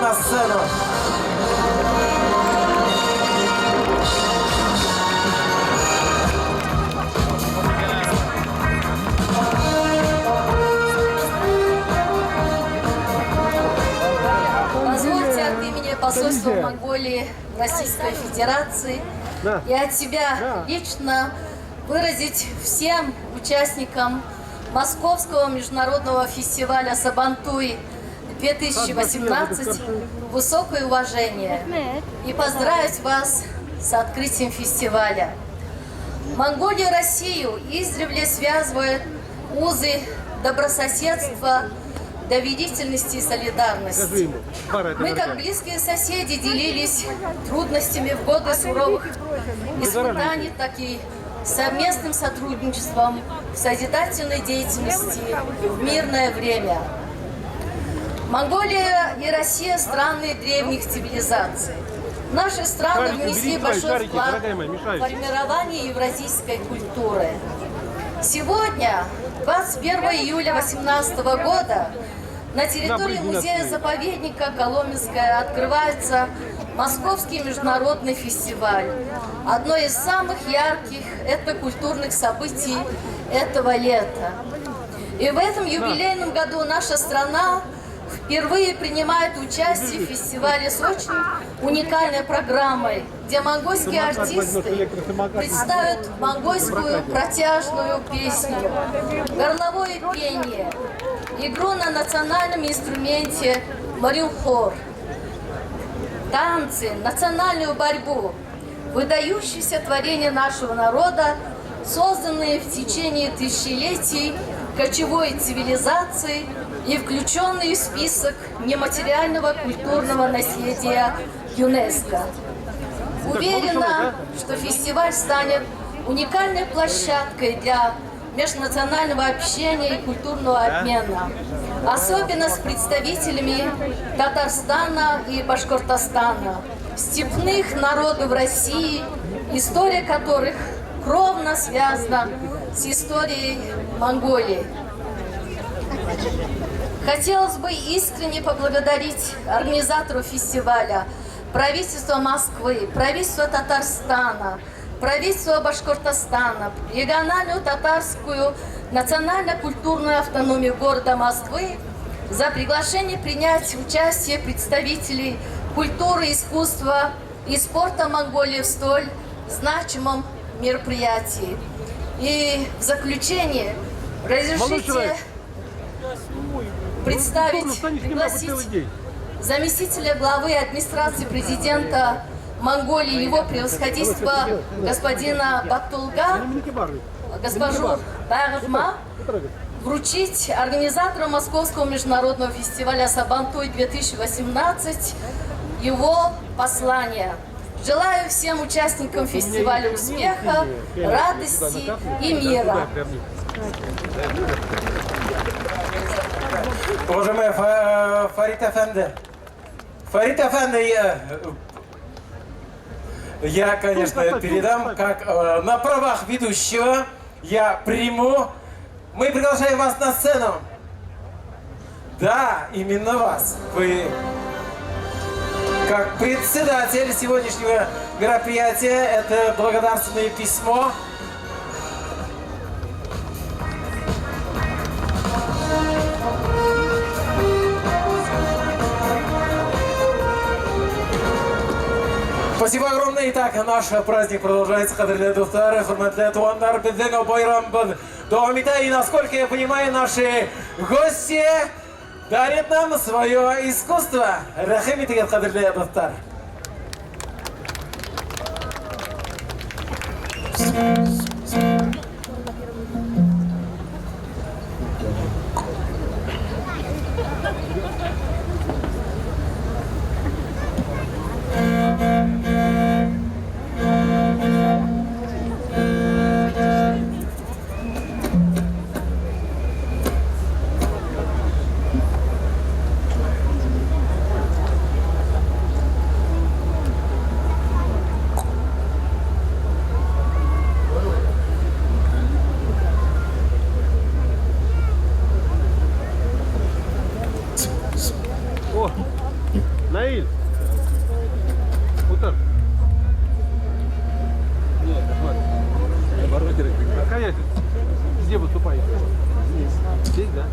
на сцену. Позвольте от имени посольства Монголии в Российской Федерации и от себя лично выразить всем участникам Московского международного фестиваля Сабантуй 2018 высокое уважение и поздравить вас с открытием фестиваля. Монголия и Россию издревле связывают узы добрососедства, доверительности и солидарности. Мы, как близкие соседи, делились трудностями в годы суровых испытаний, так и совместным сотрудничеством в созидательной деятельности в мирное время. Монголия и Россия – страны древних цивилизаций. Наши страны внесли большой вклад в формирование евразийской культуры. Сегодня, 21 июля 2018 года, на территории музея-заповедника Коломенское открывается Московский международный фестиваль. Одно из самых ярких этнокультурных событий этого лета. И в этом юбилейном году наша страна впервые принимает участие в фестивале с очень уникальной программой, где монгольские артисты представят монгольскую протяжную песню, горловое пение, игру на национальном инструменте марюнхор, танцы, национальную борьбу, выдающиеся творения нашего народа, созданные в течение тысячелетий кочевой цивилизации и включенные в список нематериального культурного наследия ЮНЕСКО. Уверена, что фестиваль станет уникальной площадкой для межнационального общения и культурного обмена, особенно с представителями Татарстана и Башкортостана, степных народов России, история которых кровно связана с историей Монголии. Хотелось бы искренне поблагодарить организаторов фестиваля, правительство Москвы, правительство Татарстана, правительство Башкортостана, региональную татарскую национально-культурную автономию города Москвы за приглашение принять участие представителей культуры, искусства и спорта Монголии в столь значимом мероприятии. И в заключение разрешите пригласить заместителя главы администрации президента Монголии, его превосходительство господина Бактулга, госпожу Байгырма, вручить организатору Московского международного фестиваля Сабантуй 2018 его послание. Желаю всем участникам фестиваля успеха, радости и мира. Уважаемый Фарид Эфенди, я, конечно, передам, как на правах ведущего я приму. Мы приглашаем вас на сцену. Да, именно вас. Вы, как председатель сегодняшнего мероприятия, это благодарственное письмо. Спасибо огромное. Итак, наш праздник продолжается. Кадрле достары, хурматле туандар, бидзега байрам давамита. И насколько я понимаю, наши гости дарят нам свое искусство. Рахимитигат кадрле достар. Наиль. Утар. Нет, смотри. Конечно. Где выступаете? Здесь. Здесь, да?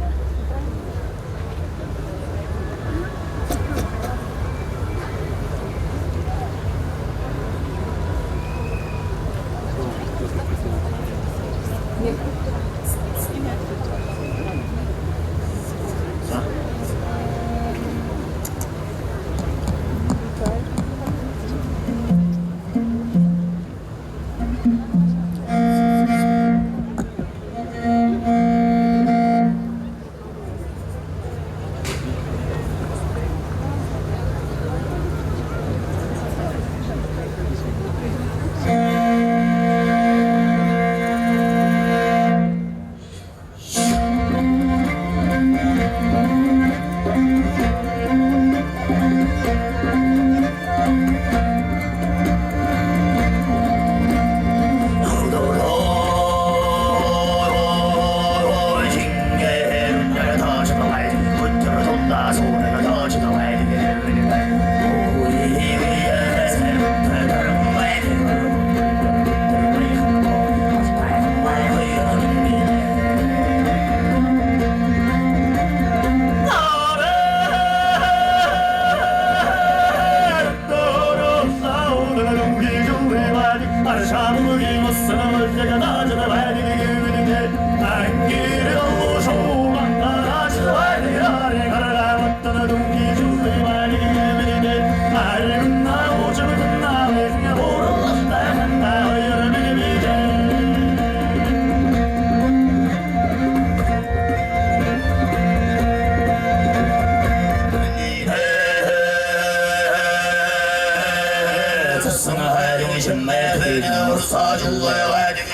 Hãy subscribe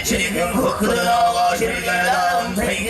cho kênh Ghiền Mì Gõ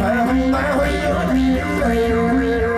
để không bỏ lỡ những video hấp dẫn.